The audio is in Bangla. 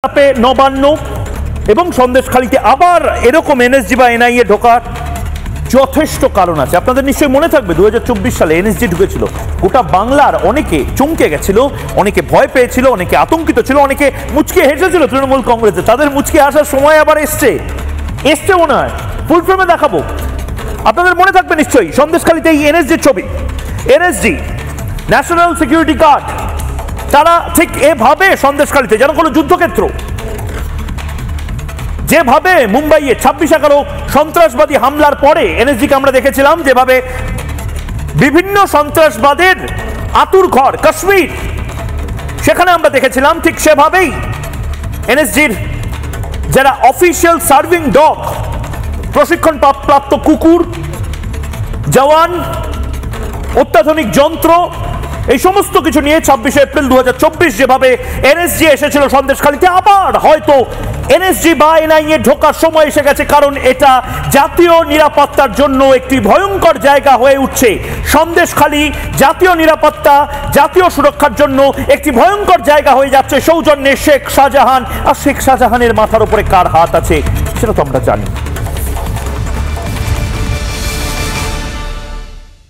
নবান্ন এবং সন্দেশখালীতে আবার এরকম এনএসজি বা এনআইএ ঢোকার যথেষ্ট কারণ আছে। আপনাদের নিশ্চয়ই মনে থাকবে 2024 সালে এনএসজি ঢুকেছিল, গোটা বাংলার অনেকে চমকে গেছিল, অনেকে ভয় পেয়েছিল, অনেকে আতঙ্কিত ছিল, অনেকে মুচকে হেসেছিল তৃণমূল কংগ্রেসে। তাদের মুচকে আসার সময় আবার এসছে মনে হয়, ফুল ফ্রেমে দেখাবো। আপনাদের মনে থাকবে নিশ্চয়ই সন্দেশখালীতে এই এনএসজির ছবি, এনএসজি ন্যাশনাল সিকিউরিটি গার্ড, তারা ঠিক এভাবে সন্দেশখালীতে যেন কোনো যুদ্ধক্ষেত্র, যেভাবে মুম্বাইয়ে 26/11 সন্ত্রাসবাদী হামলার পরে এনএসজিকে আমরা দেখেছিলাম যেভাবে বিভিন্ন সন্ত্রাসবাদের আতুর ঘর কাশ্মীর, সেখানে আমরা দেখেছিলাম ঠিক সেভাবেই এনএসজির যারা অফিসিয়াল সার্ভিং ডগ, প্রশিক্ষণ প্রাপ্ত কুকুর, জওয়ান, অত্যাধুনিক যন্ত্র, এই সমস্ত কিছু নিয়ে 26 এপ্রিল 2024 যেভাবে এনএসজি এসেছিল সন্দেশখালীতে, আবার হয়তো এনএসজি বা এনআইএ ঢোকার সময় এসে গেছে। কারণ এটা জাতীয় নিরাপত্তার জন্য একটি ভয়ঙ্কর জায়গা হয়ে উঠছে। সন্দেশখালী জাতীয় নিরাপত্তা, জাতীয় সুরক্ষার জন্য একটি ভয়ঙ্কর জায়গা হয়ে যাচ্ছে। সৌজন্যে শেখ শাহজাহান, আর শেখ শাহজাহানের মাথার উপরে কার হাত আছে সেটা তো আমরা জানি।